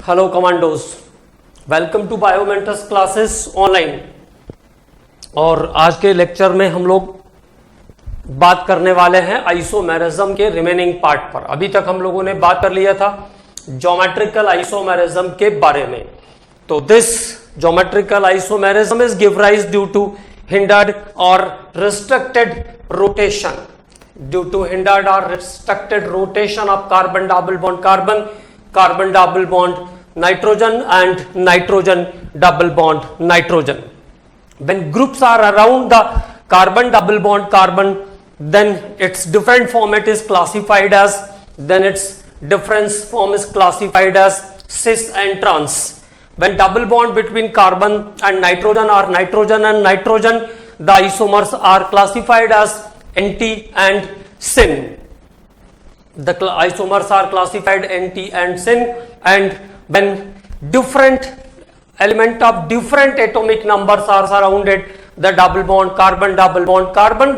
Hello commandos, welcome to Biomentors classes online. और आज के लेक्चर में हम लोग बात करने वाले हैं आइसोमेरिज्म के रिमेनिंग पार्ट पर। अभी तक हम लोगों ने बात कर लिया था ज्योमेट्रिकल आइसोमेरिज्म के बारे में। तो this geometrical isomerism is give rise due to hindered or restricted rotation, due to hindered or restricted rotation of carbon double bond carbon, carbon double bond nitrogen and nitrogen double bond nitrogen. When groups are around the carbon double bond carbon, then its different format is classified as, then its difference form is classified as cis and trans. When double bond between carbon and nitrogen or nitrogen and nitrogen, the isomers are classified as anti and syn. The isomers are classified anti and syn, and when different element of different atomic numbers are surrounded the double bond carbon,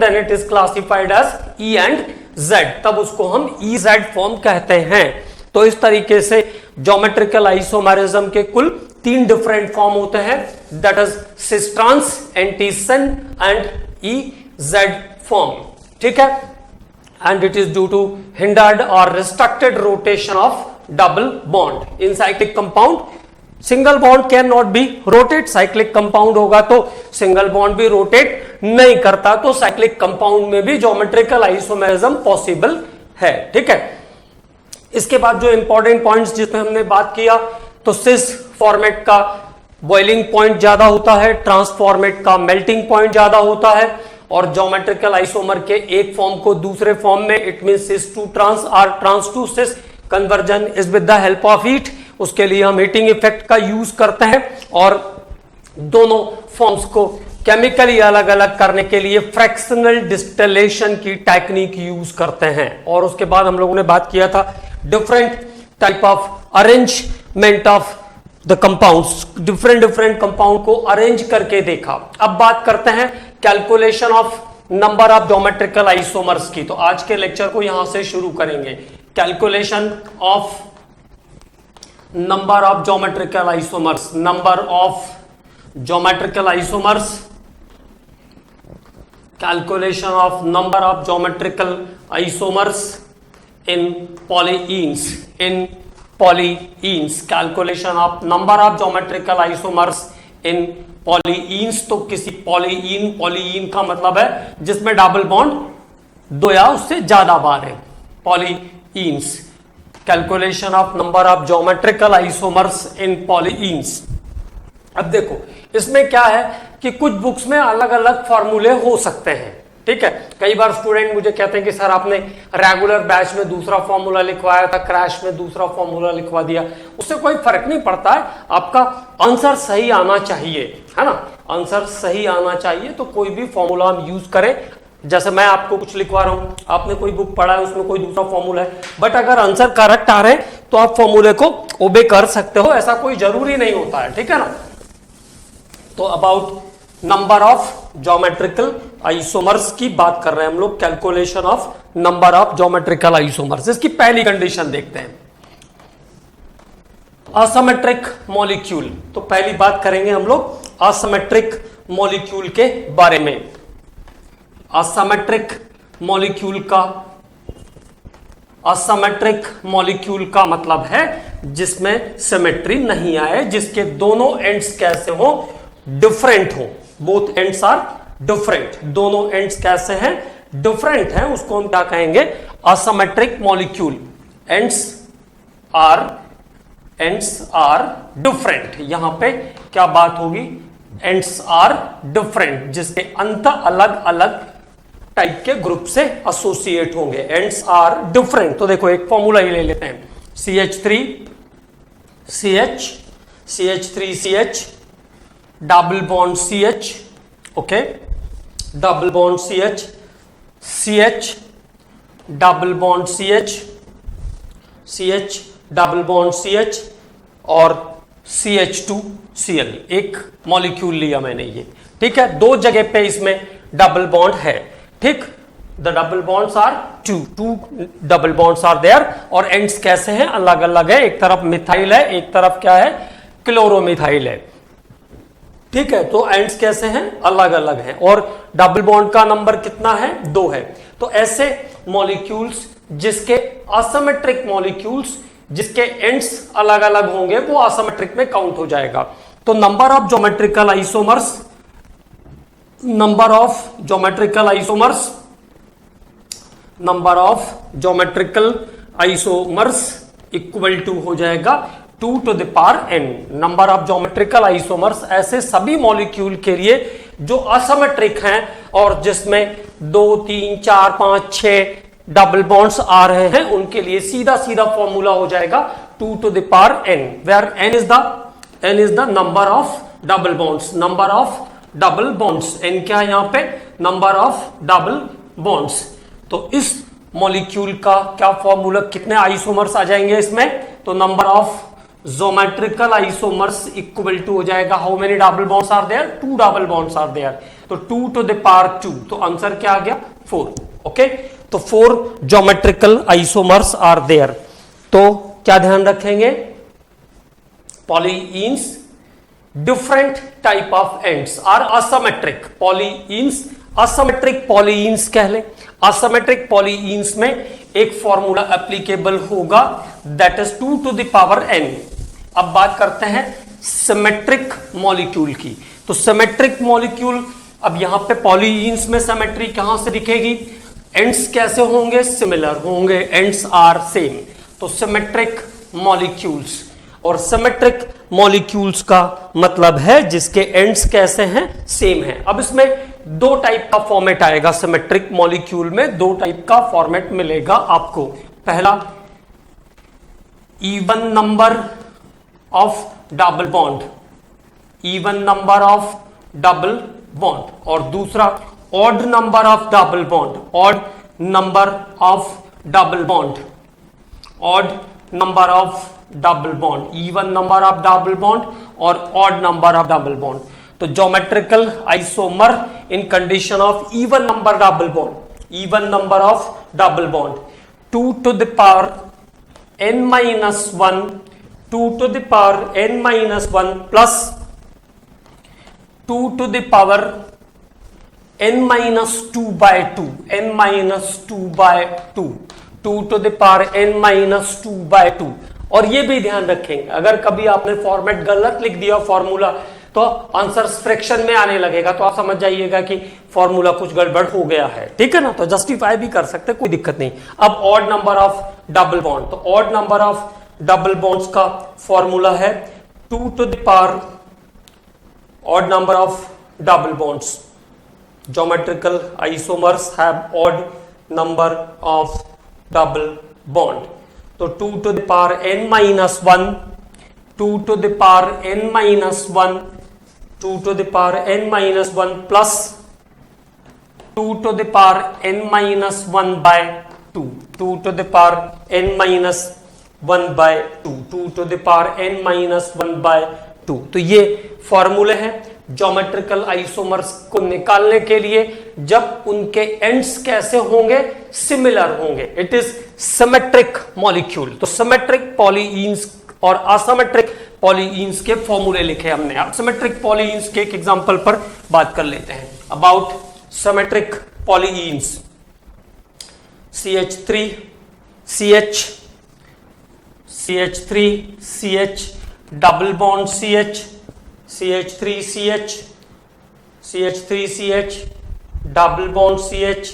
then it is classified as E and Z. तब उसको हम EZ form कहते हैं। तो इस तरीके से geometrical isomerism के कुल 3 डिफरेंट फॉर्म होते हैं, that is cis trans, anti syn and EZ form. ठीक है, and it is due to hindered और restricted rotation of double bond. In cyclic compound single bond can not be rotate, cyclic compound होगा तो single bond भी rotate नहीं करता, तो cyclic compound में भी ज्योमेट्रिकल आइसोमेरिज्म पॉसिबल है। ठीक है, इसके बाद जो इंपॉर्टेंट पॉइंट्स जिसमें हमने बात किया, तो सिस फॉर्मेट का बॉइलिंग पॉइंट ज्यादा होता है, ट्रांस फॉर्मेट का मेल्टिंग पॉइंट ज्यादा होता है, और ज्योमेट्रिकल आइसोमर के एक फॉर्म को दूसरे फॉर्म में it mean cis to trans और trans to cis conversion is with the help of heat. उसके लिए हम हीटिंग इफेक्ट का यूज करते हैं, और दोनों फॉर्म्स को केमिकली अलग अलग करने के लिए फ्रैक्शनल डिस्टिलेशन की टेक्निक यूज करते हैं। और उसके बाद हम लोगों ने बात किया था different type of arrangement of the compounds, different compound को अरेंज करके देखा। अब बात करते हैं calculation of number of geometrical isomers की। तो आज के लेक्चर को यहां से शुरू करेंगे। Calculation of number of geometrical isomers, number of geometrical isomers, calculation of number of geometrical isomers in polyenes, calculation of number of geometrical isomers in polyenes। तो किसी पॉलीईन का मतलब है जिसमें डबल बॉन्ड 2 या उससे ज्यादा बार है, polyenes. Calculation of number of geometrical isomers in polyenes. अब देखो इसमें क्या है कि कुछ बुक्स में अलग अलग फॉर्मूले हो सकते हैं। ठीक है, कई बार स्टूडेंट मुझे कहते हैं कि सर आपने रेगुलर बैच में दूसरा फॉर्मूला लिखवाया था, क्रैश में दूसरा फॉर्मूला लिखवा दिया। उससे कोई फर्क नहीं पड़ता है, आपका आंसर सही आना चाहिए, है ना। आंसर सही आना चाहिए, तो कोई भी फॉर्मूला हम यूज करें। जैसे मैं आपको कुछ लिखवा रहा हूं, आपने कोई बुक पढ़ा है उसमें कोई दूसरा फॉर्मूला है, बट अगर आंसर करेक्ट आ रहे हैं तो आप फॉर्मूले को ओबे कर सकते हो, ऐसा कोई जरूरी नहीं होता है। ठीक है ना। तो about number of geometrical isomers की बात कर रहे हैं हम लोग, calculation of number of geometrical isomers. इसकी पहली कंडीशन देखते हैं, असिमेट्रिक मॉलिक्यूल। तो पहली बात करेंगे हम लोग असिमेट्रिक मॉलिक्यूल के बारे में। असिमेट्रिक मॉलिक्यूल का मतलब है जिसमें सिमेट्री नहीं आए, जिसके दोनों एंड्स कैसे हो, डिफरेंट हो, बोथ एंड्स आर डिफरेंट। दोनों एंड्स कैसे हैं, डिफरेंट हैं, उसको हम क्या कहेंगे, asymmetric molecule. Ends are different. यहां पे क्या बात होगी, एंड्स आर डिफरेंट, जिसके अंत अलग अलग टाइप के ग्रुप से एसोसिएट होंगे। Ends are different. तो देखो एक फॉर्मूला ही ले लेते हैं, CH3CH double bond CH, okay, double bond CH double bond CH double bond CH और CH2Cl। एक मॉलिक्यूल लिया मैंने ये, ठीक है, 2 जगह पे इसमें डबल बॉन्ड है। ठीक, the double bonds are two double bonds are there. और एंड्स कैसे हैं, अलग अलग है, एक तरफ मिथाइल है, एक तरफ क्या है, क्लोरोमिथाइल है। ठीक है, तो एंड्स कैसे हैं, अलग अलग हैं। और डबल बॉन्ड का नंबर कितना है, 2 है। तो ऐसे मॉलिक्यूल्स जिसके असिमेट्रिक मॉलिक्यूल्स जिसके एंड्स अलग अलग होंगे वो असिमेट्रिक में काउंट हो जाएगा। तो number of geometrical isomers, number of geometrical isomers, number of geometrical isomers equal to हो जाएगा 2 to the power n। Number of geometrical isomers ऐसे सभी मॉलिक्यूल के लिए जो असिमेट्रिक हैं और जिसमें 2, 3, 4, 5, 6 डबल बॉन्ड्स आ रहे हैं, उनके लिए सीधा सीधा फॉर्मूला हो जाएगा 2 to the power n, where n is the number of double bonds, number of double bonds। n क्या है यहां पे, नंबर ऑफ डबल बॉन्ड्स। तो इस मॉलिक्यूल का क्या फॉर्मूला, कितने आइसोमर्स आ जाएंगे इसमें, तो number of geometrical isomers equal to हो जाएगा, how many double bonds are there, 2 double bonds are there. तो 2 to the power 2, तो आंसर क्या आ गया, 4। ओके, तो 4 ज्योमेट्रिकल आइसोमर्स आर देयर। तो क्या ध्यान रखेंगे, polyenes different type of ends are asymmetric, polyenes asymmetric polyenes कह ले। असिमेट्रिक पॉलीइन्स में एक फॉर्मूला एप्लीकेबल होगा, that is 2 to the power n। अब बात करते हैं सिमेट्रिक मॉलिक्यूल की। तो सिमेट्रिक मॉलिक्यूल, अब यहां पे पॉलीइन्स में सिमेट्री कहां से दिखेगी, एंड्स कैसे होंगे, सिमिलर होंगे, एंड्स आर सेम। तो सिमेट्रिक मॉलिक्यूल्स, और सिमेट्रिक मॉलिक्यूल्स का मतलब है जिसके एंड्स कैसे हैं, सेम हैं। अब इसमें 2 टाइप का फॉर्मेट आएगा, सिमेट्रिक मॉलिक्यूल में 2 टाइप का फॉर्मेट मिलेगा आपको। पहला, even number of double bond, even number of double bond, और दूसरा odd number of double bond, odd number of double bond, odd number of double bond, even number of double bond और odd number of double bond. तो geometrical isomer in condition of even number double bond, even number of double bond, 2 to the power n minus 1, 2 to the power n minus 1 plus 2 to the power n minus 2 by 2, n minus 2 by 2, 2 to the power n minus 2 by 2। और ये भी ध्यान रखेंगे, अगर कभी आपने format गलत लिख दिया फॉर्मूला, तो आंसर फ्रैक्शन में आने लगेगा, तो आप समझ जाइएगा कि फॉर्मूला कुछ गड़बड़ हो गया है। ठीक है ना, तो जस्टिफाई भी कर सकते, कोई दिक्कत नहीं। अब odd number of double bond, तो odd number of double bonds का फॉर्मूला है 2 to the power odd number of double bonds, geometrical isomers have odd number of double bond। तो 2 to the power n minus 1, 2 to the power n minus 1, 2 to the power n minus 1 plus 2 to the power n minus 1 by 2, 2 to the power n minus 1 by 2, 2 to the power n minus 1 by 2। तो ये फॉर्मूले हैं geometrical isomers को निकालने के लिए, जब उनके एंड्स कैसे होंगे, सिमिलर होंगे। It is symmetric molecule. तो सिमेट्रिक पॉलीइन्स और असिमेट्रिक पॉलीइन्स के फॉर्मूले लिखे हमने। अब सिमेट्रिक पॉलीइन्स के एक एग्जांपल पर बात कर लेते हैं। About symmetric polyenes, CH3 CH, CH3 CH, double bond CH, CH3 CH, CH3 CH, double bond CH,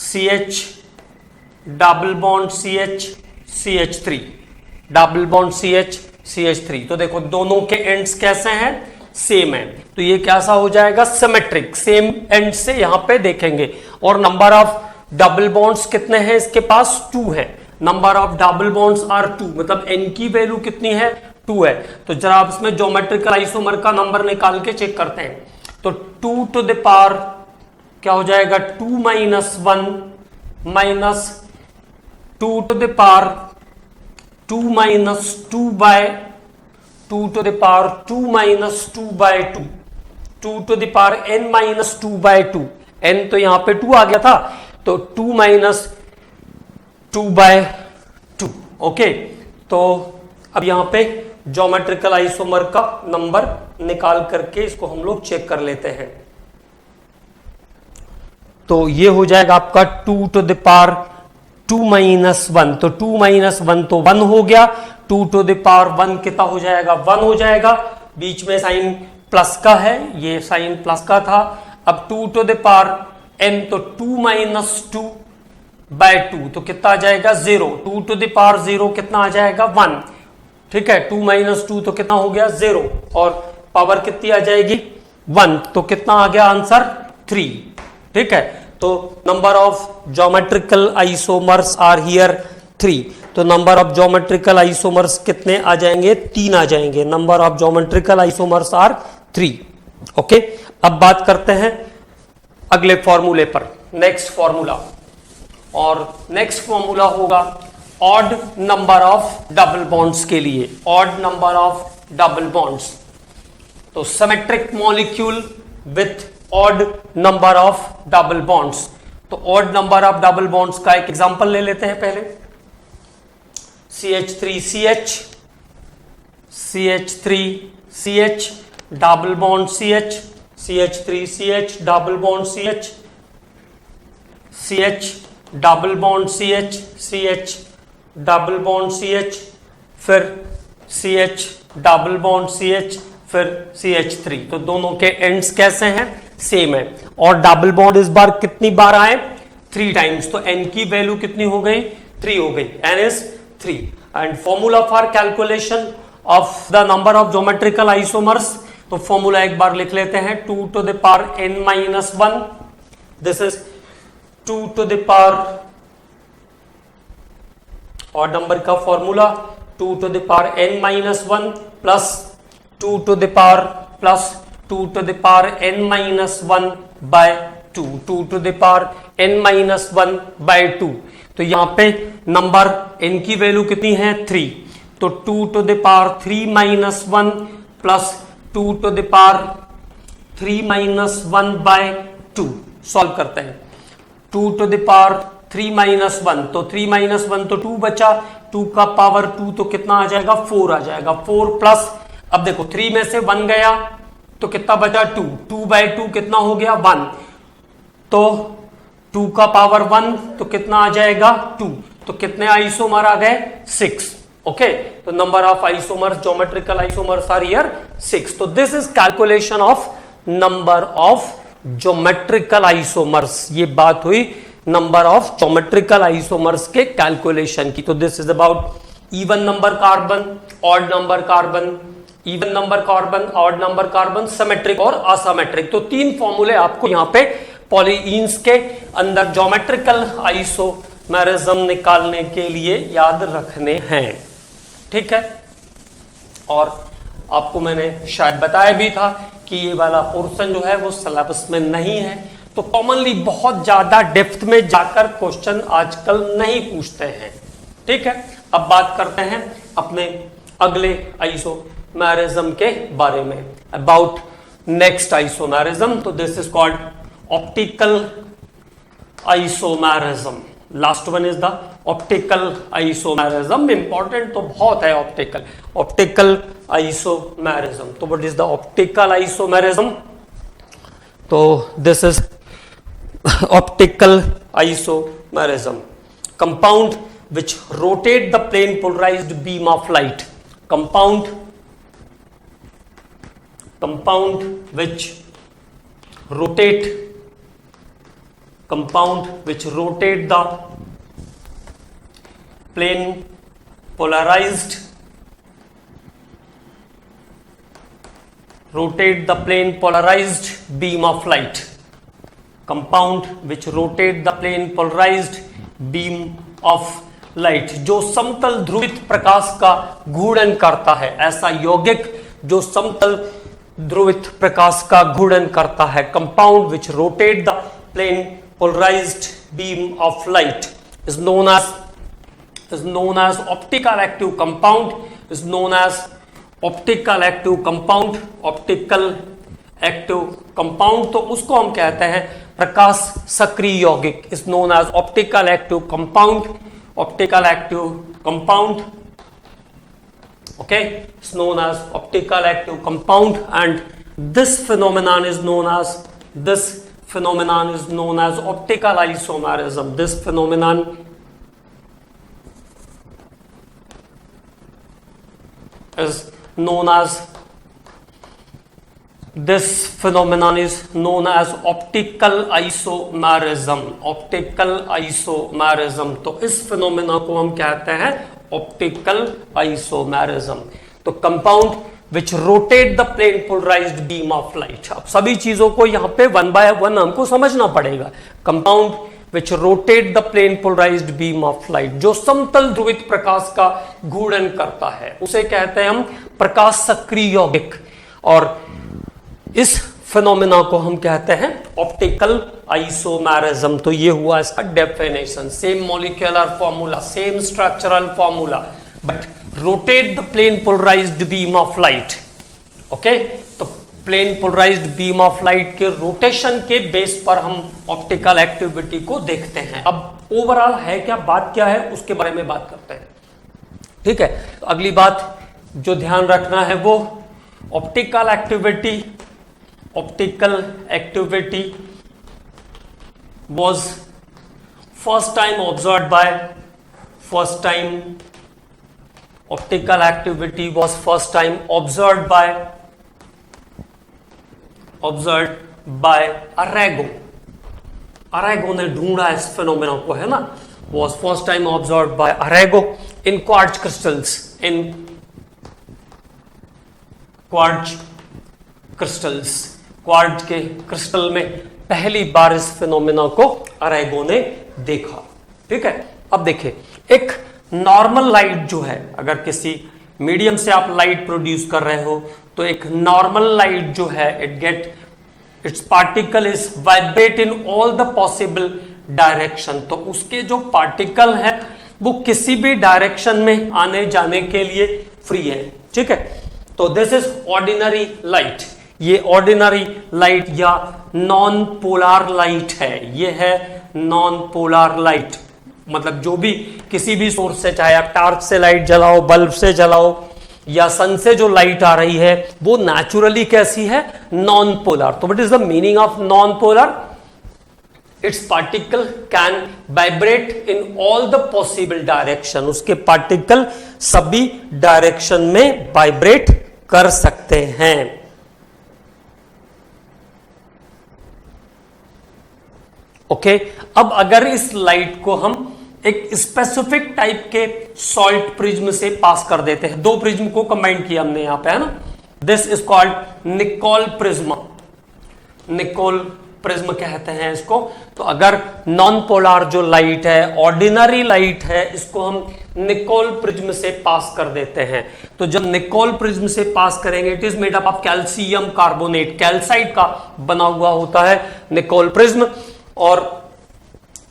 CH, double bond CH, CH3, double bond CH, CH3। तो देखो दोनों के एंड्स कैसे हैं, सेम है, तो ये कैसा हो जाएगा, सिमेट्रिक, सेम एंड से यहां पे देखेंगे। और नंबर ऑफ डबल बॉन्ड्स कितने हैं इसके पास, 2 है। Number of double bonds are 2, मतलब n की वैल्यू कितनी है, 2 है। तो जरा आप इसमें ज्योमेट्रिकल आइसोमर का नंबर निकाल के चेक करते हैं। तो 2 to the power क्या हो जाएगा, 2 minus 1 minus 2 to the power 2 minus 2 by 2 to the power 2 minus 2 by 2, 2 to the power n minus 2 by 2, n तो यहां पे 2 आ गया था, तो 2 माइनस 2/2। ओके, तो अब यहां पे ज्योमेट्रिकल आइसोमर का नंबर निकाल करके इसको हम लोग चेक कर लेते हैं। तो ये हो जाएगा आपका 2 टू द पावर 2 माइनस 1, तो 2 माइनस 1 तो 1 हो गया, 2 टू द पावर 1 कितना हो जाएगा, 1 हो जाएगा, बीच में साइन प्लस का है, ये साइन प्लस का था। अब 2 टू द पावर n, तो 2 माइनस 2/2 तो कितना आ जाएगा 0, 2 टू द पावर 0 कितना आ जाएगा 1, ठीक है, 2 माइनस 2 तो कितना हो गया 0, और पावर कितनी आ जाएगी 1, तो कितना आ गया आंसर 3, ठीक है। तो number of geometrical isomers are here 3, तो नंबर ऑफ ज्योमेट्रिकल आइसोमर्स कितने आ जाएंगे, 3 आ जाएंगे, number of geometrical isomers are 3। Okay, अब बात करते हैं अगले फॉर्मूले पर, नेक्स्ट फॉर्मूला, और नेक्स्ट फॉर्मूला होगा odd number of double bonds के लिए, odd number of double bonds. तो symmetric molecule with odd number of double bonds, तो odd number of double bonds का एक एग्जांपल ले लेते हैं पहले। CH3CH, CH3CH double bond CH, CH3CH double bond CH, CH double bond CH, CH double bond CH, फिर CH double bond CH, फिर CH3। तो दोनों के एंड्स कैसे हैं, सेम है, और डबल बॉन्ड इस बार कितनी बार आए, 3 टाइम्स, तो n की वैल्यू कितनी हो गई, 3 हो गई, n is 3। And formula for calculation of the number of geometrical isomers, तो फॉर्मूला एक बार लिख लेते हैं, 2 to the power n minus 1, this is 2 to the power, और नंबर का formula 2 to the power n minus 1 plus 2 to the power plus 2 to the power n minus 1/2, 2 to the power n minus 1/2। तो यहां पे number n की value कितनी है 3, तो 2 to the power 3 minus 1 plus 2 to the power 3 minus 1/2, solve करते हैं। 2 to the power 3 minus 1, तो 3 माइनस 1 तो 2 बचा, 2 का पावर 2 तो कितना आ जाएगा 4 आ जाएगा, 4 प्लस, अब देखो 3 में से 1 गया तो कितना बचा 2, 2/2 कितना हो गया 1, तो 2 का पावर 1 तो कितना आ जाएगा 2, तो कितने आइसोमर आ गए 6। ओके, तो number of isomers, geometrical isomers are here 6। तो this is calculation of number of geometrical isomers, ये बात हुई नंबर ऑफ ज्योमेट्रिकल आइसोमर्स के कैलकुलेशन की। तो this is about even number carbon, odd number carbon, even number carbon, odd number carbon, symmetric और asymmetric. तो 3 फॉर्मूले आपको यहां पे पॉलीइन्स के अंदर ज्योमेट्रिकल आइसोमेरिज्म निकालने के लिए याद रखने हैं, ठीक है। और आपको मैंने शायद बताया भी था कि ये वाला पोर्शन जो है वो सिलेबस में नहीं है, तो कॉमनली बहुत ज्यादा डेप्थ में जाकर क्वेश्चन आजकल नहीं पूछते हैं, ठीक है। अब बात करते हैं अपने अगले आइसोमेरिज्म के बारे में, अबाउट नेक्स्ट आइसोमेरिज्म। तो this is called optical isomerism, last one is the optical isomerism. Important तो बहुत है ऑप्टिकल आइसोमेरिज्म। तो what is the optical isomerism? तो this is optical isomerism, compound which rotate the plane polarized beam of light, compound which rotate the plane polarized beam of light, compound which rotate the plane polarized beam of light, जो समतल ध्रुवित प्रकाश का घूर्णन करता है, ऐसा यौगिक जो समतल ध्रुवित प्रकाश का घूर्णन करता है। Compound which rotate the plane polarised beam of light is known as optical active compound, is known as optical active compound. Optical active compound तो उसको हम कहते हैं प्रकाश सक्रिय यौगिक is known as optical active compound, optical active compound, okay, it's known as optical active compound, and this phenomenon is known as optical isomerism. This phenomenon is known as optical isomerism. Optical isomerism, तो इस phenomena को हम कहते हैं optical isomerism. तो compound which rotate the plane polarised beam of light. अब सभी चीजों को यहां पे वन बाय वन हमको समझना पड़ेगा. Compound which rotate the plane polarised beam of light, जो समतल ध्रुवित प्रकाश का घूर्णन करता है, उसे कहते हैं हम प्रकाश सक्रिय यौगिक. और इस फिनोमेना को हम कहते हैं ऑप्टिकल आइसोमेरिज्म. तो ये हुआ इसका definition. Same molecular formula, same structural formula, but rotate the plane polarised beam of light. Okay, तो plane polarised beam of light के रोटेशन के बेस पर हम ऑप्टिकल एक्टिविटी को देखते हैं. अब ओवरऑल है क्या, बात क्या है, उसके बारे में बात करते हैं. ठीक है, तो अगली बात जो ध्यान रखना है वो optical activity was first time observed by Arago. Arago ने ढूंढा इस फिनोमेना को, है ना. was first time observed by Arago in quartz crystals. Quartz के क्रिस्टल में पहली बार इस फिनोमेना को अरेगो ने देखा. ठीक है, अब देखिए, एक नॉर्मल लाइट जो है, अगर किसी मीडियम से आप लाइट प्रोड्यूस कर रहे हो, तो एक नॉर्मल लाइट जो है, it's particle is vibrate in all the possible direction. तो उसके जो पार्टिकल है वो किसी भी डायरेक्शन में आने जाने के लिए फ्री है. ठीक है, तो दिस इज ऑर्डिनरी लाइट. ये ऑर्डिनरी लाइट या नॉन पोलर लाइट है. ये है नॉन पोलर लाइट, मतलब जो भी किसी भी सोर्स से, चाहे आप टार्च से लाइट जलाओ, बल्ब से जलाओ, या सन से जो लाइट आ रही है, वो नेचुरली कैसी है, नॉन पोलर. तो what is the meaning of non polar? It's particle can vibrate in all the possible direction. उसके पार्टिकल सभी डायरेक्शन में वाइब्रेट कर सकते हैं. ओके, अब अगर इस लाइट को हम एक स्पेसिफिक टाइप के सॉल्ट प्रिज्म से पास कर देते हैं, दो प्रिज्म को कंबाइन किया हमने यहां पे, है ना. This is called Nicol prism. Nicol prism कहते हैं इसको. तो अगर नॉन पोलर जो लाइट है, ऑर्डिनरी लाइट है, इसको हम निकोल प्रिज्म से पास कर देते हैं. तो जब निकोल प्रिज्म से पास करेंगे, it is made up of calcium carbonate, calcite का बना हुआ होता है निकोल प्रिज्म. और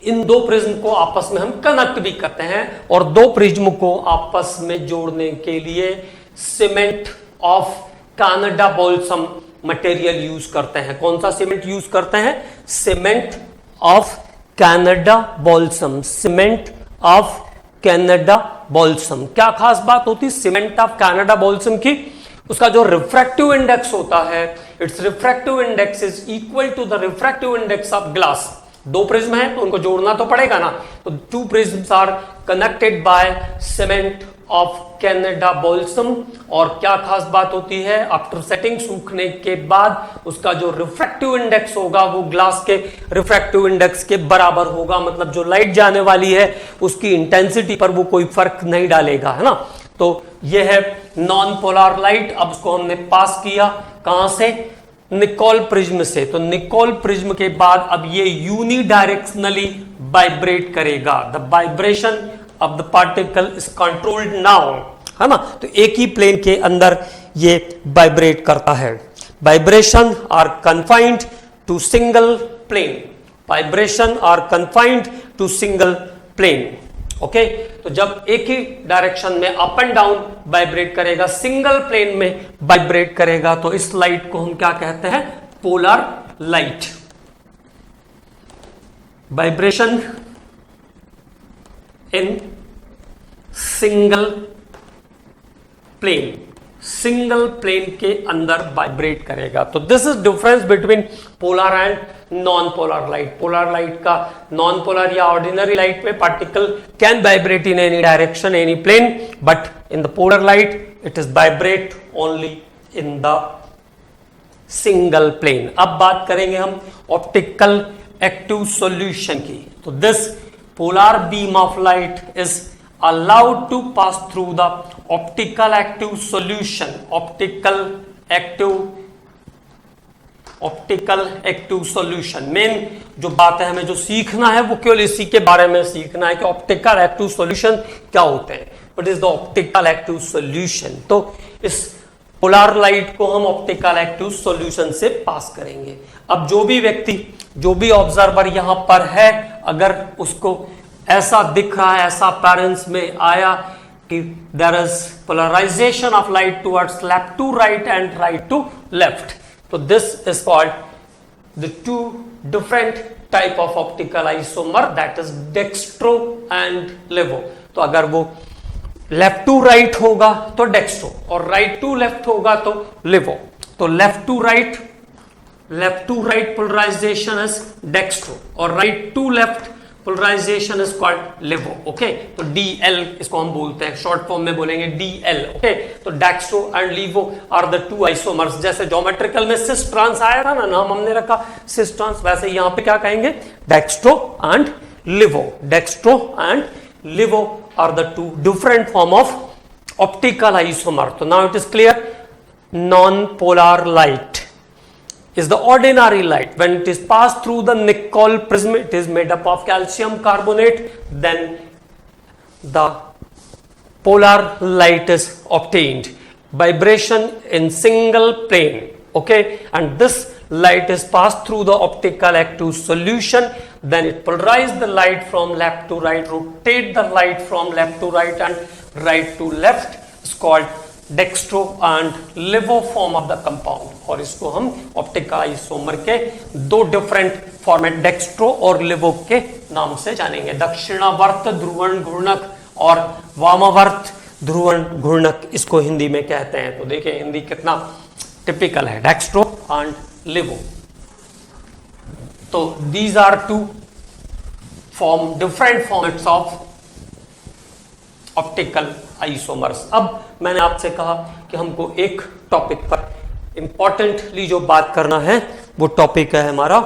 इन दो प्रिज्म को आपस में हम कनेक्ट भी करते हैं, और दो प्रिज्म को आपस में जोड़ने के लिए cement of Canada balsam material use करते हैं. कौन सा सीमेंट यूज करते हैं? Cement of Canada balsam. Cement of Canada balsam. क्या खास बात होती है सीमेंट ऑफ कनाडा बाल्सम की? उसका जो रिफ्रैक्टिव इंडेक्स होता है, it's refractive index is equal to the refractive index of glass. दो प्रिज्म है तो उनको जोड़ना तो पड़ेगा ना. तो two prisms are connected by cement of Canada balsam. और क्या खास बात होती है, आफ्टर सेटिंग, सूखने के बाद उसका जो रिफ्रैक्टिव इंडेक्स होगा वो ग्लास के रिफ्रैक्टिव इंडेक्स के बराबर होगा. मतलब जो लाइट जाने वाली है उसकी इंटेंसिटी पर वो कोई फर्क नहीं डालेगा, है ना. तो ये है नॉन पोलर लाइट. अब उसको हमने पास किया कहां से? निकोल प्रिज्म से. तो निकोल प्रिज्म के बाद अब ये यूनिडायरेक्शनली वाइब्रेट करेगा. The vibration of the particle is controlled now, है ना. तो एक ही प्लेन के अंदर ये वाइब्रेट करता है. Vibration are confined to single plane. Vibration are confined to single plane. Okay, तो जब एक ही डायरेक्शन में अप एंड डाउन वाइब्रेट करेगा, सिंगल प्लेन में वाइब्रेट करेगा, तो इस लाइट को हम क्या कहते हैं? Polar light. Vibration in single plane, single plane के अंदर वाइब्रेट करेगा। तो this is difference between polar and non polar light. Polar light का नॉन पोलर या ऑर्डिनरी लाइट में particle can vibrate in any direction, any plane, but in the polar light it is vibrate only in the single plane. अब बात करेंगे हम optical active solution की। तो this polar beam of light is allowed to pass through the optical active solution, optical active solution। Main जो बात है, हमें जो सीखना है वो केवल इसी के बारे में सीखना है कि ऑप्टिकल एक्टिव सॉल्यूशन क्या होते हैं, what is the optical active solution. तो इस पोलर लाइट को हम ऑप्टिकल एक्टिव सॉल्यूशन से पास करेंगे। अब जो भी व्यक्ति, जो भी ऑब्जर्वर यहां पर है, अगर उसको ऐसा दिख रहा है, ऐसा अपेरेंस में आया कि there is polarisation of light towards left to right and right to left, तो this is called the two different type of optical isomer, that is dextro and levo. तो अगर वो लेफ्ट टू राइट होगा तो dextro और right to left होगा तो levo. तो left to right polarization is dextro और right to left polarization is called levo. Okay, तो DL इसको हम बोलते हैं, शॉर्ट फॉर्म में बोलेंगे DL। ओके, तो dextro and levo are the two isomers. जैसे ज्योमेट्रिकल में सिस ट्रांस आया था ना, नाम हमने रखा सिस ट्रांस, वैसे यहां पे क्या कहेंगे, dextro and levo. Dextro and levo are the two different form of optical isomer. तो now it is clear, non polar light is the ordinary light. When it is passed through the Nicoll prism, it is made up of calcium carbonate, then the polar light is obtained. Vibration in single plane, okay, and this light is passed through the optical active solution, then it polarizes the light from left to right, rotate the light from left to right and right to left, is called dextro and लिवो form of the compound. और इसको हम optical isomer के दो different format dextro और लिवो के नाम से जानेंगे, दक्षिणावर्त ध्रुवण घूर्णक और वामावर्त ध्रुवण घूर्णक इसको हिंदी में कहते हैं। तो देखिए हिंदी कितना टिपिकल है, डेक्स्ट्रो एंड लिवो। तो these are two form different formats of optical isomers. अब मैंने आपसे कहा कि हमको एक टॉपिक पर इंपॉर्टेंटली जो बात करना है वो टॉपिक है हमारा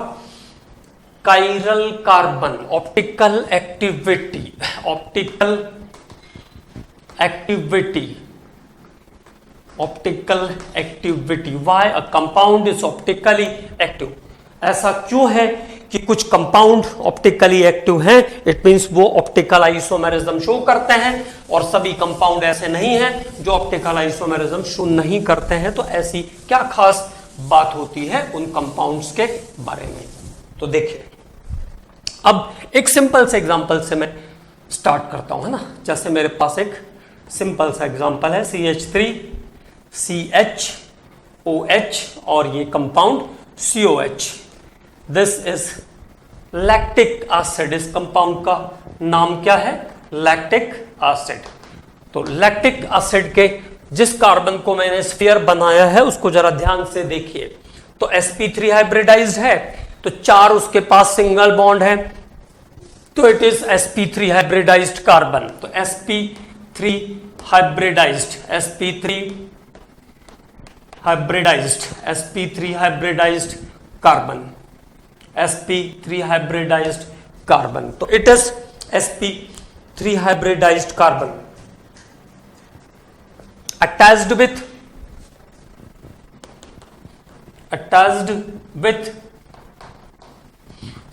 chiral carbon, optical activity. Optical activity, why a compound is optically active. ऐसा क्यों है कि कुछ कंपाउंड ऑप्टिकली एक्टिव हैं, इट मींस वो ऑप्टिकल आइसोमेरिज्म शो करते हैं, और सभी कंपाउंड ऐसे नहीं हैं जो ऑप्टिकल आइसोमेरिज्म शो नहीं करते हैं। तो ऐसी क्या खास बात होती है उन कंपाउंड्स के बारे में, तो देखिए। अब एक सिंपल से एग्जांपल से मैं स्टार्ट करता हूं, है ना। जैसे मेरे पास एक सिंपल सा एग्जांपल है CH3 CHOH और ये compound COH। This is lactic acid. इस कंपाउंड का नाम क्या है, लैक्टिक एसिड। तो लैक्टिक एसिड के जिस कार्बन को मैंने स्फीयर बनाया है उसको जरा ध्यान से देखिए। तो sp3 हाइब्रिडाइज्ड है, तो 4 उसके पास सिंगल बॉन्ड है, तो it is sp3 hybridized carbon. तो sp3 hybridized carbon, sp3 hybridized carbon. तो it is sp3 hybridized carbon attached with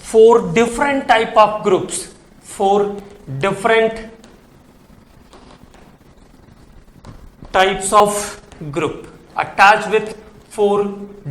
4 different type of groups, 4 different types of group, attached with 4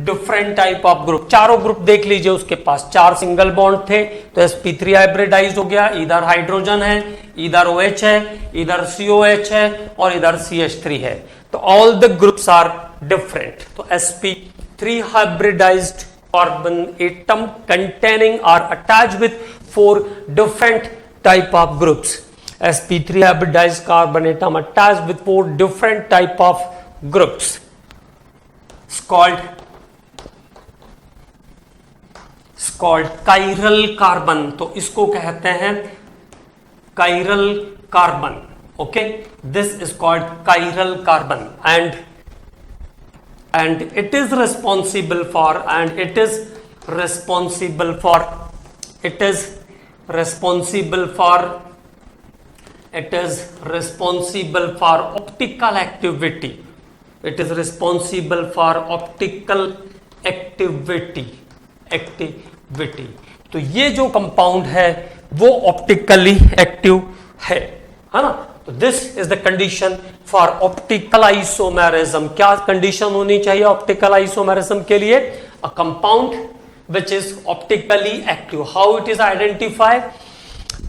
different type of group. चारों group देख लीजिए, उसके पास 4 single bond थे, तो sp3 hybridised हो गया। इधर हाइड्रोजन है, इधर OH है, इधर COH है और इधर CH3 है। तो all the groups are different. तो sp3 hybridized carbon atom containing or attached with 4 different type of groups. sp3 hybridized carbon atom attached with 4 different type of groups. It's called chiral carbon. तो इसको कहते हैं chiral carbon. Okay, this is called chiral carbon, and it is responsible for optical activity. It is responsible for optical activity. तो ये जो compound है वो optically active है ना. तो this is the condition for optical isomerism. क्या condition होनी चाहिए ऑप्टिकल आइसोमेरिज्म के लिए? A compound which is optically active. How it is identified?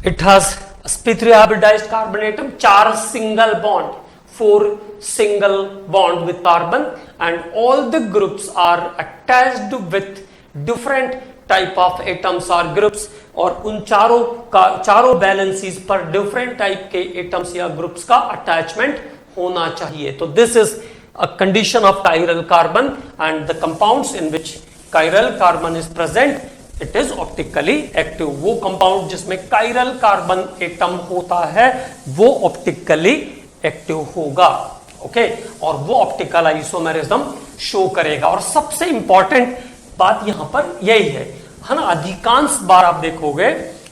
It has sp3 hybridized carbon atom, 4 single bond, 4 single bond with carbon, and all the groups are attached with different type of atoms or groups, और उन चारों valencies पर different type के atoms या groups का attachment होना चाहिए. तो this is a condition of chiral carbon, and the compounds in which chiral carbon is present, it is optically active. वो कंपाउंड जिसमें chiral carbon एटम होता है वो ऑप्टिकली एक्टिव होगा. ओके, और वो ऑप्टिकल आइसोमेरिज्म शो करेगा. और सबसे इंपॉर्टेंट बात यहां पर यही है ना. अधिकांश बार आप देखोगे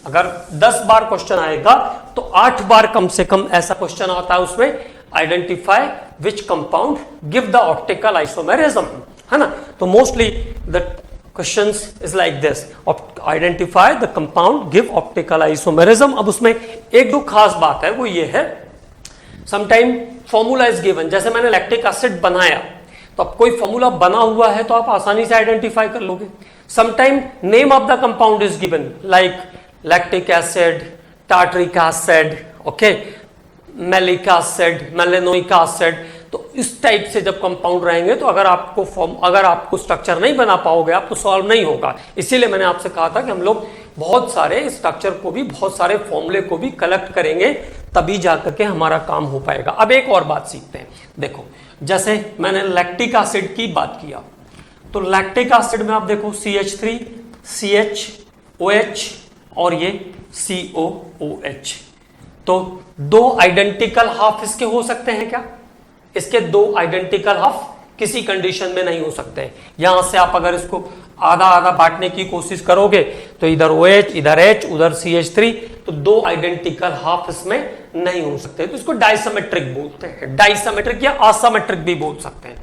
अगर 10 बार क्वेश्चन आएगा तो 8 बार कम से कम ऐसा क्वेश्चन आता है उसमें, identify which compound give the optical isomerism, है ना. तो mostly the questions is like this, identify the compound give optical isomerism. अब उसमें एक दो खास बात है, वो ये है समटाइम फॉर्मूला इज गिवन. जैसे मैंने लैक्टिक एसिड बनाया तो अब कोई फॉर्मूला बना हुआ है तो आप आसानी से आइडेंटिफाई कर लोगे. Sometime name of the compound is given like lactic acid, tartaric acid, okay, malic acid, malonic acid. तो इस टाइप से जब कंपाउंड रहेंगे तो अगर आपको स्ट्रक्चर नहीं बना पाओगे आप तो सॉल्व नहीं होगा. इसीलिए मैंने आपसे कहा था कि हम लोग बहुत सारे स्ट्रक्चर को भी, बहुत सारे फॉर्मूले को भी कलेक्ट करेंगे तभी जाकर के हमारा काम हो पाएगा. अब एक और बात सीखते हैं. देखो, जैसे मैंने लैक्टिक एसिड की बात किया तो लैक्टिक एसिड में आप देखो CH3, CHOH और ये COOH. तो 2 आइडेंटिकल हाफ इसके हो सकते हैं क्या? इसके 2 आइडेंटिकल हाफ किसी कंडीशन में नहीं हो सकते. यहां से आप अगर इसको आधा आधा बांटने की कोशिश करोगे तो इधर OH, इधर H, उधर CH3, तो 2 आइडेंटिकल हाफ इसमें नहीं हो सकते. तो इसको डाइसमेट्रिक बोलते हैं. डाइसमेट्रिक या असमेट्रिक भी बोल सकते हैं.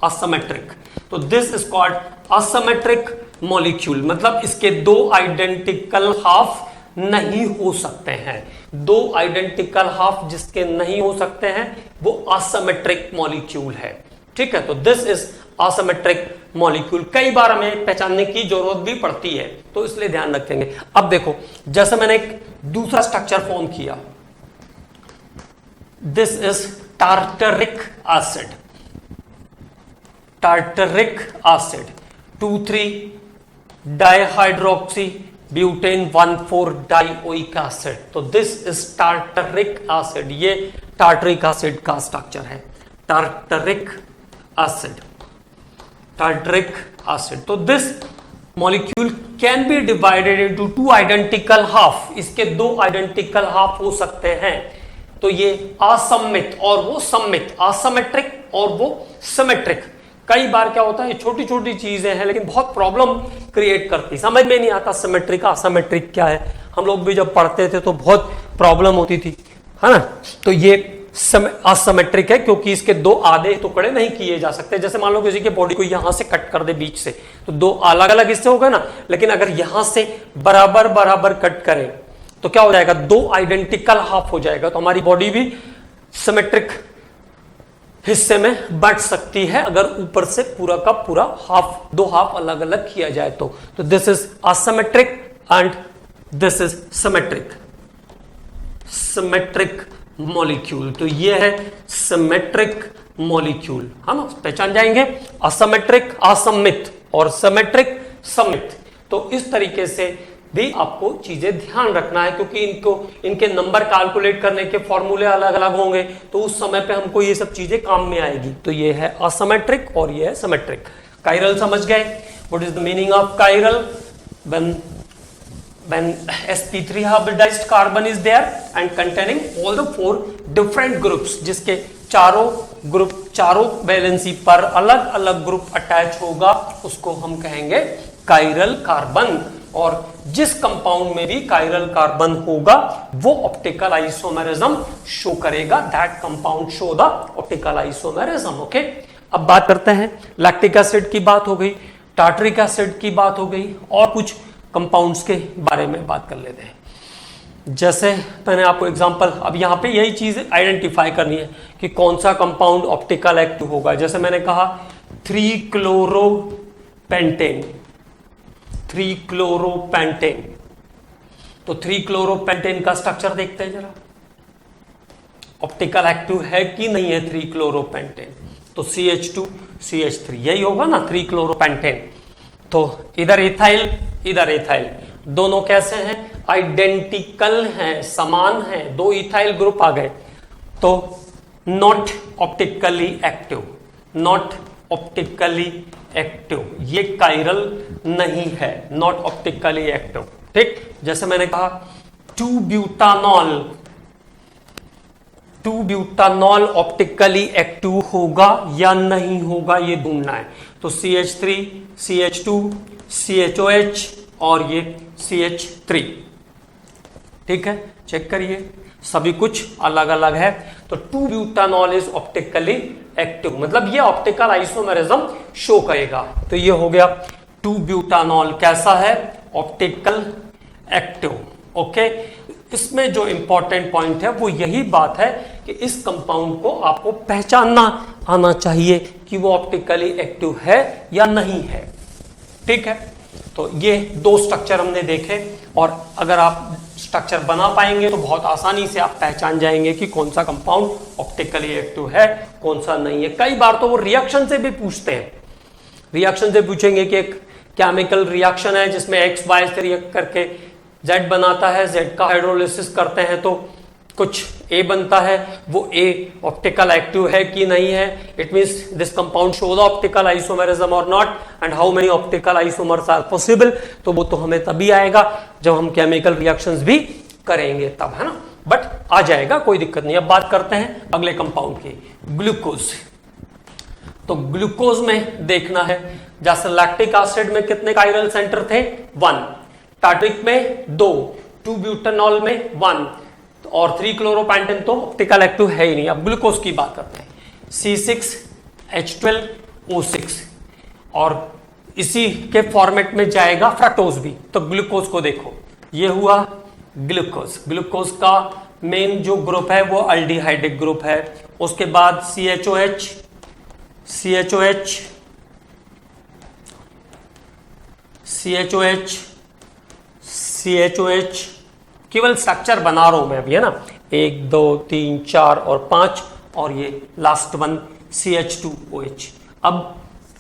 असमेट्रिक. तो this is called asymmetric molecule. मतलब इसके 2 आइडेंटिकल हाफ नहीं हो सकते हैं. 2 आइडेंटिकल हाफ जिसके नहीं हो सकते हैं वो असमेट्रिक मॉलिक्यूल है. ठीक है, तो दिस इज असमेट्रिक मॉलिक्यूल. कई बार हमें पहचानने की जरूरत भी पड़ती है तो इसलिए ध्यान रखेंगे. अब देखो, जैसे मैंने एक दूसरा स्ट्रक्चर फॉर्म किया, this is tartaric acid. Tartaric acid 2,3 dihydroxy butane 1,4 dioic acid. तो दिस इज टार्टरिक एसिड. ये टार्टरिक एसिड का स्ट्रक्चर है. Tartaric acid, tartaric acid. तो this molecule can be divided into 2 identical half. इसके 2 identical half हो सकते हैं. तो ये असम्मित और वो सम्मित, असमेट्रिक और वो सिमेट्रिक. कई बार क्या होता है, ये छोटी छोटी चीजें हैं लेकिन बहुत प्रॉब्लम क्रिएट करती, समझ में नहीं आता सिमेट्रिक असमेट्रिक क्या है. हम लोग भी जब पढ़ते थे तो बहुत प्रॉब्लम होती थी, है ना. तो ये असमेट्रिक है क्योंकि इसके 2 आधे टुकड़े नहीं किए जा सकते. जैसे मान लो किसी के बॉडी को यहां से कट कर दे बीच से तो 2 अलग अलग हिस्से हो गए ना. लेकिन अगर यहां से बराबर बराबर कट करें तो क्या हो जाएगा, 2 आइडेंटिकल हाफ हो जाएगा. तो हमारी बॉडी भी सिमेट्रिक हिस्से में बट सकती है अगर ऊपर से पूरा का पूरा हाफ, 2 हाफ अलग अलग किया जाए तो. This is asymmetric and this is symmetric. Symmetric molecule. तो ये है सिमेट्रिक मॉलिक्यूल, है ना. पहचान जाएंगे असमेट्रिक असम्मित और सिमेट्रिक समिट। तो इस तरीके से भी आपको चीजें ध्यान रखना है, क्योंकि इनके नंबर कैलकुलेट करने के फॉर्मूले अलग अलग होंगे, तो उस समय पे हमको ये सब चीजें काम में आएगी। तो ये है असिमेट्रिक और ये है सिमेट्रिक। कायरल समझ गए? What is the meaning of chiral? when sp3 hybridized carbon is there and containing all the 4 different groups, जिसके चारों वैलेंसी पर अलग अलग ग्रुप अटैच होगा, उसको हम कहेंगे कायरल कार्बन। और जिस कंपाउंड में भी कायरल कार्बन होगा वो ऑप्टिकल आइसोमेरिज्म शो करेगा। That compound show the optical isomerism. Okay, अब बात करते हैं, लैक्टिक एसिड की बात हो गई, टार्टरिक एसिड की बात हो गई, और कुछ कंपाउंड्स के बारे में बात कर लेते हैं। जैसे मैंने आपको एग्जांपल, अब यहां पे यही चीज आइडेंटिफाई करनी है कि कौन सा कंपाउंड ऑप्टिकल एक्टिव होगा। जैसे मैंने कहा 3-क्लोरोपेंटेन, 3-क्लोरोपेंटेन, तो 3-क्लोरोपेंटेन का स्ट्रक्चर देखते हैं जरा, ऑप्टिकल एक्टिव है कि नहीं है 3-क्लोरोपेंटेन? तो CH2 CH3 यही होगा ना 3-क्लोरोपेंटेन। तो इधर इथाइल इधर इथाइल, दोनों कैसे हैं? आइडेंटिकल हैं, समान हैं, दो इथाइल ग्रुप आ गए, तो not optically active, not optically active, ये कायरल नहीं है, नॉट ऑप्टिकली एक्टिव। ठीक, जैसे मैंने कहा 2-ब्यूटानॉल ऑप्टिकली एक्टिव होगा या नहीं होगा, ये ढूंढना है। तो CH3 CH2 CHOH और ये CH3, ठीक है, चेक करिए, सभी कुछ अलग अलग है। तो 2-ब्यूटानॉल इज ऑप्टिकली एक्टिव, मतलब ये ऑप्टिकल आइसोमेरिज्म शो करेगा। तो ये हो गया 2-ब्यूटानॉल कैसा है? Optical active. ओके, इसमें जो इंपॉर्टेंट पॉइंट है वो यही बात है कि इस कंपाउंड को आपको पहचानना आना चाहिए कि वो ऑप्टिकली एक्टिव है या नहीं है। ठीक है, तो ये दो स्ट्रक्चर हमने देखे, और अगर आप स्ट्रक्चर बना पाएंगे तो बहुत आसानी से आप पहचान जाएंगे कि कौन सा कंपाउंड ऑप्टिकली एक्टिव है, कौन सा नहीं है। कई बार तो वो रिएक्शन से भी पूछते हैं, रिएक्शन से पूछेंगे कि एक केमिकल रिएक्शन है जिसमें XY से रिएक्ट करके Z बनता है, Z का हाइड्रोलिसिस करते हैं तो कुछ A बनता है, वो A ऑप्टिकल एक्टिव है कि नहीं है। It means this compound show the optical isomerism और not, and how many optical isomers are possible. तो वो तो हमें तभी आएगा जब हम केमिकल रिएक्शंस भी करेंगे, तब, है ना, बट आ जाएगा, कोई दिक्कत नहीं। अब बात करते हैं अगले कंपाउंड की, ग्लूकोज। तो ग्लूकोज में देखना है, जैसे लैक्टिक एसिड में कितने कायरल सेंटर थे? 1, टार्टरिक में 2, 2-ब्यूटानॉल में 1, और 3-क्लोरोपेंटेन तो ऑप्टिकल एक्टिव है ही नहीं। अब ग्लूकोज की बात करते हैं, C6H12O6, और इसी के फॉर्मेट में जाएगा फ्रक्टोज भी। तो ग्लूकोज को देखो, ये हुआ ग्लूकोज। ग्लूकोज का मेन जो ग्रुप है वो अल्डिहाइडिक ग्रुप है। उसके बाद CHOH, CHOH, CHOH, CHOH, केवल स्ट्रक्चर बना रहा हूं मैं अभी, है ना, 1 2 3 4 और 5, और ये लास्ट वन CH2OH। अब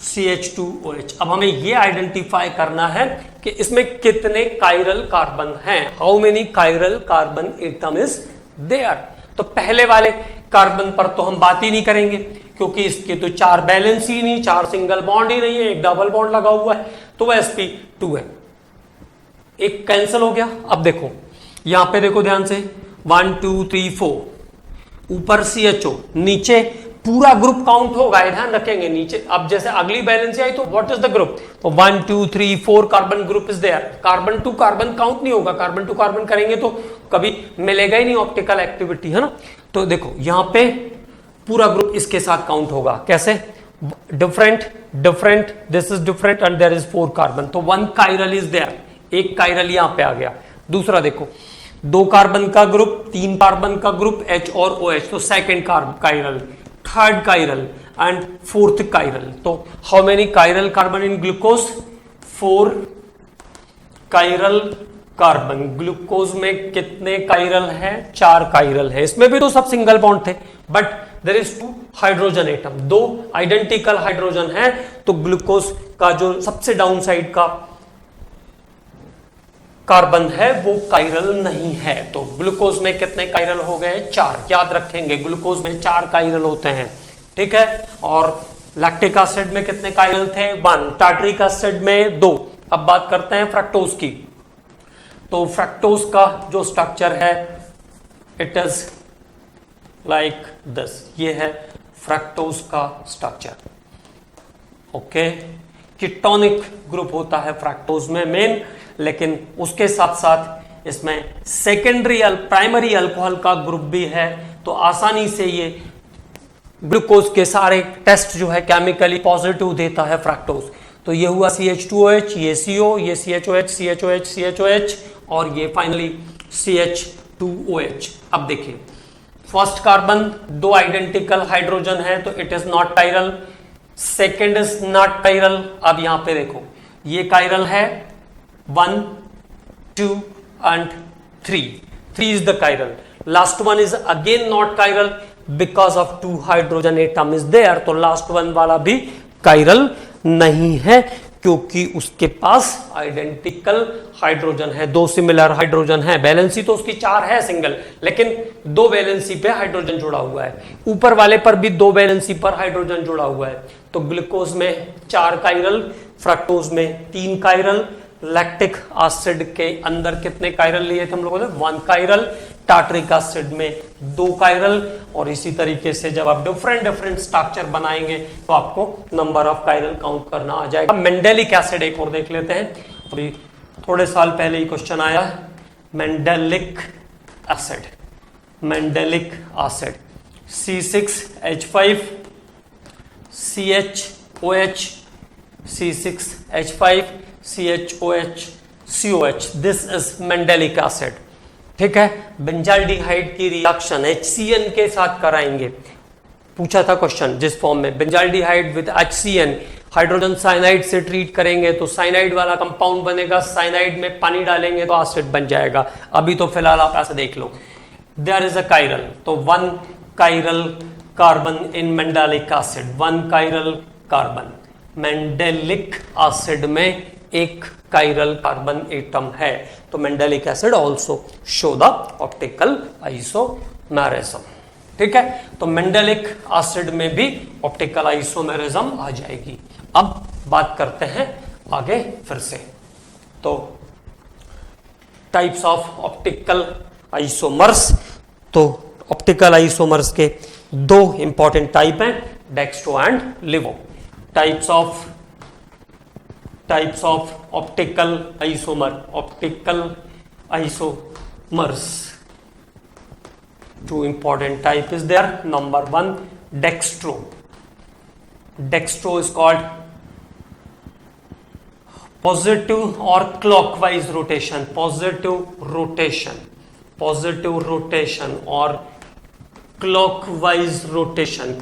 CH2OH, अब हमें ये आइडेंटिफाई करना है कि इसमें कितने कायरल कार्बन हैं, how many chiral carbon atom is there. तो पहले वाले कार्बन पर तो हम बात ही नहीं करेंगे, क्योंकि इसके तो 4 बैलेंस ही नहीं, 4 सिंगल बॉन्ड ही नहीं है, एक डबल बॉन्ड लगा हुआ है, तो वह sp2 है, एक कैंसिल हो गया। अब देखो यहां पे देखो ध्यान से, 1 2 3 4, ऊपर CHO, नीचे पूरा ग्रुप काउंट होगा, ध्यान रखेंगे नीचे। अब जैसे अगली बैलेंस आई तो व्हाट इज द ग्रुप, तो 1 2 3 4 carbon group is there. Carbon to carbon count नहीं होगा, कार्बन टू कार्बन करेंगे तो कभी मिलेगा ही नहीं ऑप्टिकल एक्टिविटी, है ना। तो देखो यहां पे पूरा ग्रुप इसके साथ काउंट होगा, कैसे? Different different, this is different and there is 4 carbon, तो 1 कायरल इज देयर, एक कायरल यहां पे आ गया। दूसरा देखो 2 कार्बन का ग्रुप, 3 कार्बन का ग्रुप H और OH, तो second chiral, third chiral and fourth chiral. तो how many chiral carbon in glucose? 4 chiral carbon. Glucose में कितने कायरल हैं? 4 कायरल है। इसमें भी तो सब सिंगल बॉन्ड थे, but there is 2 hydrogen atom, 2 identical hydrogen है। तो ग्लूकोज का जो सबसे डाउन साइड का कार्बन है वो कायरल नहीं है। तो ग्लूकोज में कितने कायरल हो गए? 4। याद रखेंगे ग्लूकोज में 4 कायरल होते हैं, ठीक है। और लैक्टिक एसिड में कितने कायरल थे? 1। टार्ट्रिक एसिड में 2। अब बात करते हैं फ्रक्टोज की। तो फ्रक्टोज का जो स्ट्रक्चर है इट इज लाइक दिस, ये है फ्रक्टोज का स्ट्रक्चर, ओके। कीटोनिक ग्रुप होता है फ्रक्टोज में मेन, लेकिन उसके साथ साथ इसमें सेकेंडरी प्राइमरी अल्कोहल का ग्रुप भी है। तो आसानी से ये ग्लूकोज के सारे टेस्ट जो है केमिकली पॉजिटिव देता है फ्रक्टोज। तो ये हुआ CH2OH, ये CO, ये CHOH, CHOH, CHOH और ये फाइनली CH2OH। अब देखिए फर्स्ट कार्बन 2 आइडेंटिकल हाइड्रोजन है तो it is not chiral, second is not chiral. अब यहां पे देखो ये कायरल है 1, 2 and 3 is the chiral. Last one is again not chiral because of 2 hydrogen atom is there. तो लास्ट वन वाला भी कायरल नहीं है क्योंकि उसके पास आइडेंटिकल हाइड्रोजन है, 2 सिमिलर हाइड्रोजन है। वैलेंसी तो उसकी 4 है सिंगल, लेकिन 2 वैलेंसी पे हाइड्रोजन जुड़ा हुआ है। ऊपर वाले पर भी 2 वैलेंसी पर हाइड्रोजन जुड़ा हुआ है। तो ग्लूकोज में 4 कायरल, फ्रक्टोज में 3 कायरल, लैक्टिक एसिड के अंदर कितने कायरल लिए थे हम लोगों ने? 1 कायरल, टार्ट्रिक एसिड में 2 कायरल। और इसी तरीके से जब आप डिफरेंट स्ट्रक्चर बनाएंगे तो आपको नंबर ऑफ कायरल काउंट करना आ जाएगा। मेंडेलिक एसिड एक और देख लेते हैं, अभी थोड़े साल पहले ही क्वेश्चन आया। Mandelic acid, mandelic acid C6H5 CHOH, C6H5 CHOH COH, this is mandelic acid, ठीक है। बेंजाल्डिहाइड की रिएक्शन HCN के साथ कराएंगे, पूछा था क्वेश्चन जिस फॉर्म में benzaldehyde with HCN, hydrogen cyanide से ट्रीट करेंगे तो साइनाइड वाला कंपाउंड बनेगा, साइनाइड में पानी डालेंगे तो एसिड बन जाएगा। अभी तो फिलहाल आप ऐसे देख लो, देयर इज अ कायरल, तो 1 chiral carbon in mandelic acid, 1 chiral carbon. Mandelic acid में 1 कायरल कार्बन एटम है। तो mandelic acid also show the optical isomerism, ठीक है। तो मेंडेलिक एसिड में भी ऑप्टिकल आइसोमेरिज्म आ जाएगी। अब बात करते हैं आगे फिर से। तो टाइप्स ऑफ ऑप्टिकल आइसोमर्स, तो ऑप्टिकल आइसोमर्स के 2 इंपॉर्टेंट टाइप हैं, dextro and लिवो। Types of optical isomer, optical isomers, 2 important type is there. Number 1, dextro. Dextro is called positive or clockwise rotation, positive rotation or clockwise rotation,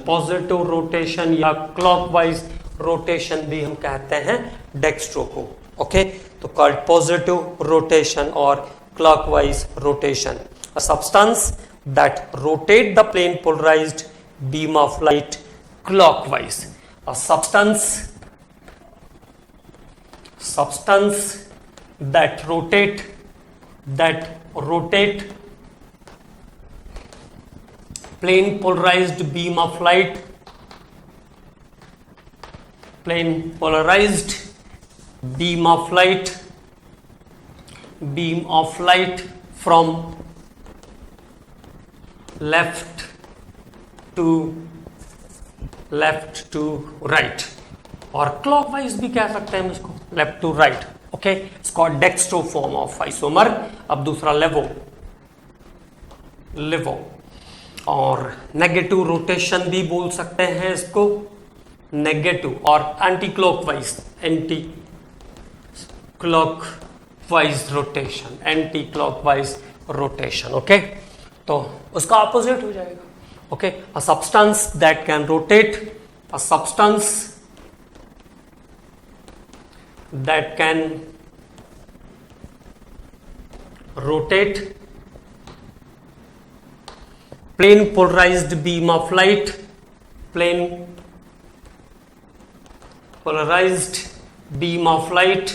positive rotation या clockwise rotation भी हम कहते हैं dextro को, okay. तो called positive rotation और clockwise rotation, a substance that rotate the plane polarised beam of light clockwise, a substance that rotate plane polarized beam of light, from left to right, और clockwise भी कह सकते हैं हम इसको, left to right, okay. It's called dextro form of isomer. अब दूसरा लिवो और नेगेटिव रोटेशन भी बोल सकते हैं इसको, नेगेटिव और एंटी क्लॉकवाइज रोटेशन, ओके। तो उसका ऑपोजिट हो जाएगा, okay. A substance that can rotate, a substance that can rotate plane polarized beam of light, plane polarized beam of light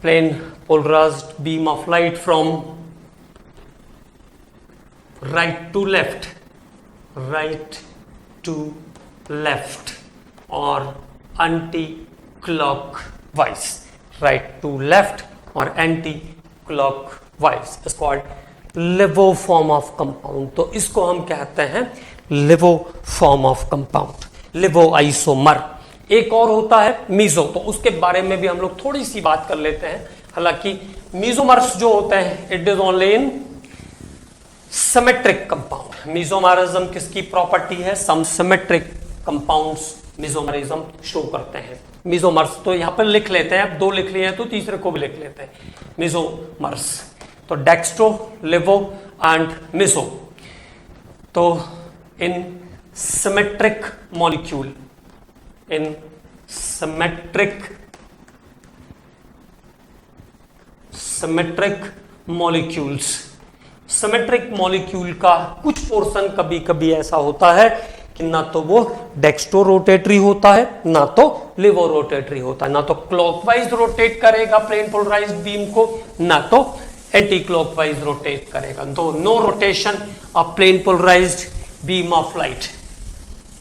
plane polarized beam of light from right to left or anti-clockwise, right to left or anti-clockwise is called LIVO form of compound. तो इसको हम कहते हैं LIVO form of compound, LIVO isomer. एक और होता है meso, तो उसके बारे में भी हम लोग थोड़ी सी बात कर लेते हैं. हालांकि मीजोमर्स जो होते हैं it is only in symmetric compound. Mesomerism किसकी प्रॉपर्टी है? Some symmetric compounds mesomerism show करते हैं. मीजोमर्स तो यहां पर लिख लेते हैं, अब दो लिख लिए हैं तो तीसरे को भी लिख लेते हैं. मीजोमर्स तो डेक्स्ट्रो, लिवो एंड मिसो. तो इन सिमेट्रिक मॉलिक्यूल, इन सिमेट्रिक मॉलिक्यूल्स, सिमेट्रिक मॉलिक्यूल का कुछ पोर्शन कभी कभी ऐसा होता है कि ना तो वो डेक्स्ट्रो रोटेटरी होता है ना तो लिवो रोटेटरी होता है. ना तो क्लॉकवाइज रोटेट करेगा प्लेन पोलराइज्ड बीम को, ना तो एंटी क्लॉकवाइज रोटेट करेगा. तो no rotation of plane polarised beam of light.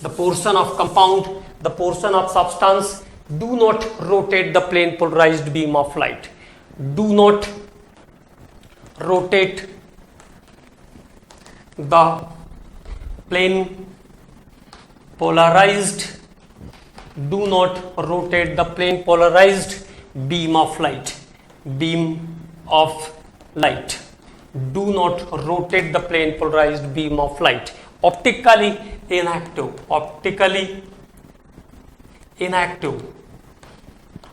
The portion of compound, the portion of substance do not rotate the plane polarized beam of light, do not rotate the plane polarized, do not rotate the plane polarized beam of light, beam of light, do not rotate the plane polarized beam of light. Optically inactive, optically inactive.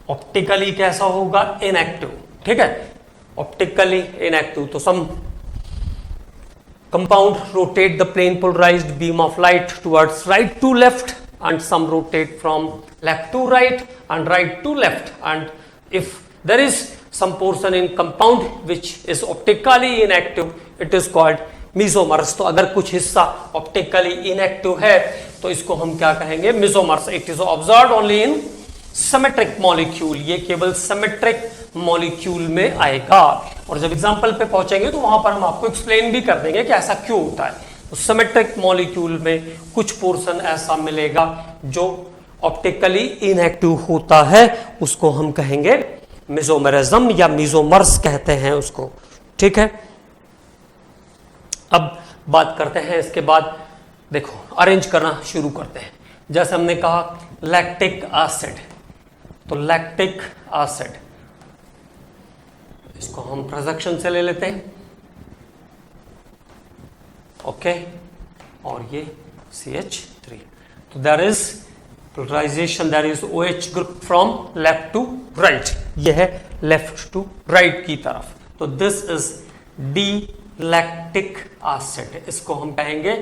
Optically कैसा होगा? Inactive. ठीक है, optically inactive. तो some compound rotate the plane polarised beam of light towards right to left and some rotate from left to right and right to left. And if there is some portion in compound which is optically inactive it is called mesomers. तो अगर कुछ हिस्सा optically inactive है तो इसको हम क्या कहेंगे? Mesomers. It is observed only in symmetric molecule. ये केवल सिमेट्रिक मॉलिक्यूल में आएगा. और जब एग्जांपल पे पहुंचेंगे तो वहां पर हम आपको एक्सप्लेन भी कर देंगे कि ऐसा क्यों होता है. तो सिमेट्रिक मॉलिक्यूल में कुछ पोर्शन ऐसा मिलेगा जो ऑप्टिकली इनएक्टिव होता है, उसको हम कहेंगे मीजोमरिज्म या मीजोमर्स कहते हैं उसको. ठीक है, अब बात करते हैं इसके बाद. देखो अरेंज करना शुरू करते हैं. जैसे हमने कहा लैक्टिक एसिड, तो लैक्टिक एसिड इसको हम प्रोजेक्शन से ले लेते हैं. ओके, और ये CH3. तो there is polarization, there is OH group from left to right. यह है लेफ्ट टू राइट की तरफ. तो this is D lactic acid. इसको हम कहेंगे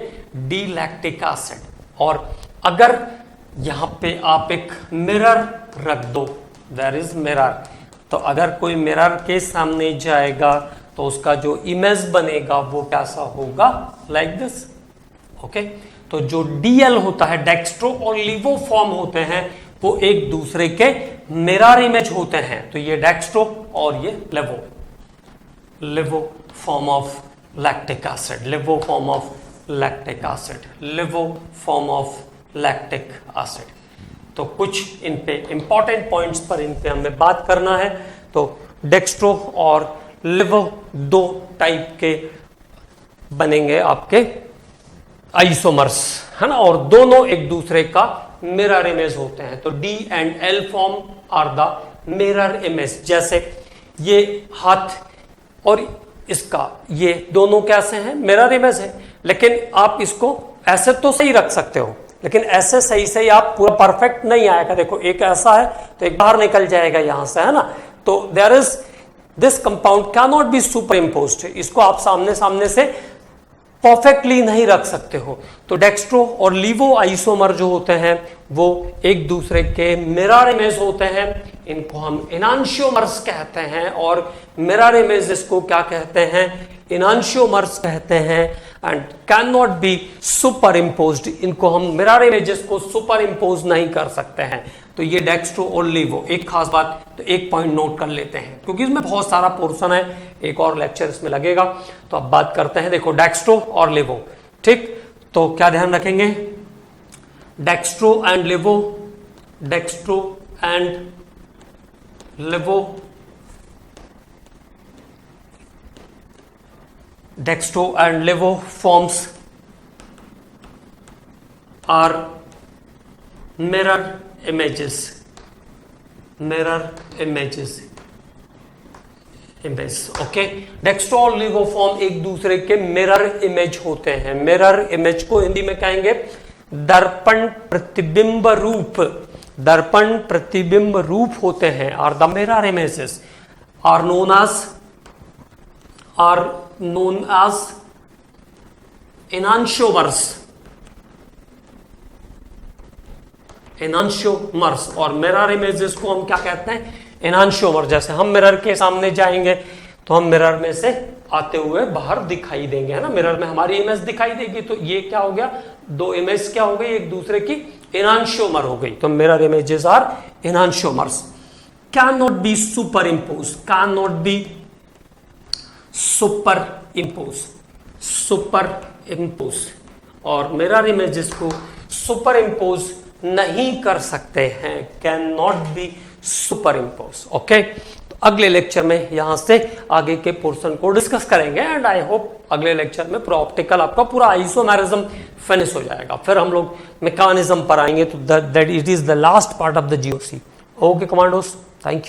डी लैक्टिक एसिड. और अगर यहां पे आप एक मिरर रख दो, देयर इज मिरर, तो अगर कोई मिरर के सामने जाएगा तो उसका जो इमेज बनेगा वो कैसा होगा? Like this. ओके, तो जो DL होता है, डेक्स्ट्रो और लिवो फॉर्म होते हैं, वो एक दूसरे के मिरर इमेज होते हैं. तो ये डेक्स्ट्रो और ये levo, levo form of lactic acid, levo form of lactic acid, levo form of lactic acid. तो कुछ इन पे इंपॉर्टेंट पॉइंट्स पर इन पे हमें बात करना है. तो डेक्स्ट्रो और लिवो दो टाइप के बनेंगे आपके आइसोमर्स, है ना, और दोनों एक दूसरे का मिरर इमेज होते हैं. तो D and L form are the mirror image. जैसे ये हाथ और इसका, ये दोनों कैसे हैं? मिरर इमेज है. लेकिन आप इसको ऐसे तो सही रख सकते हो, लेकिन ऐसे सही से आप पूरा परफेक्ट नहीं आएगा. देखो एक ऐसा है तो एक बाहर निकल जाएगा यहां से, है ना. तो there is this compound can not be super imposed. इसको आप सामने सामने से परफेक्टली नहीं रख सकते हो. तो डेक्स्ट्रो और लिवो आइसोमर जो होते हैं वो एक दूसरे के मिरर इमेज होते हैं. इनको हम इनांशियोमर्स कहते हैं. और मिरर इमेज इसको क्या कहते हैं? इनांशियोमर्स कहते हैं. And can not be super imposed, इनको हम मिरर इमेजेस को सुपर इम्पोज नहीं कर सकते हैं। तो ये डेक्स्ट्रो और लेवो, एक खास बात, तो एक पॉइंट नोट कर लेते हैं क्योंकि इसमें बहुत सारा पोर्शन है, एक और लेक्चर इसमें लगेगा। तो अब बात करते हैं, देखो डेक्स्ट्रो और लेवो, ठीक। तो क्या ध्यान रखेंगे, dextro and levo, dextro and levo, dextro and levo forms are mirror images, mirror images, image, okay. Dextro और लेवो फॉर्म एक दूसरे के मिरर इमेज होते हैं। मिरर इमेज को हिंदी में कहेंगे दर्पण प्रतिबिंब रूप, दर्पण प्रतिबिंब रूप होते हैं। और the mirror images are known as enantiomers, enantiomers. और मिरर इमेजेस को हम क्या कहते हैं, एनांशियोमर। जैसे हम मिरर के सामने जाएंगे तो हम मिरर में से आते हुए बाहर दिखाई देंगे, है ना, मिरर में हमारी इमेज दिखाई देगी। तो ये क्या हो गया, दो इमेज क्या हो गई, एक दूसरे की एनांशियोमर हो गई। तो mirror images are enantiomers. Can not be superimpose, can not be superimpose, superimpose. और मिरर इमेजेस को सुपर इम्पोज नहीं कर सकते हैं, can not be superimpose, okay. तो अगले लेक्चर में यहां से आगे के पोर्शन को डिस्कस करेंगे एंड आई होप अगले लेक्चर में पूरा ऑप्टिकल आपका पूरा आइसोमेरिज्म फिनिश हो जाएगा। फिर हम लोग मैकेनिज्म पर आएंगे, तो that it is the last part of the GOC. Okay commandos, thank you.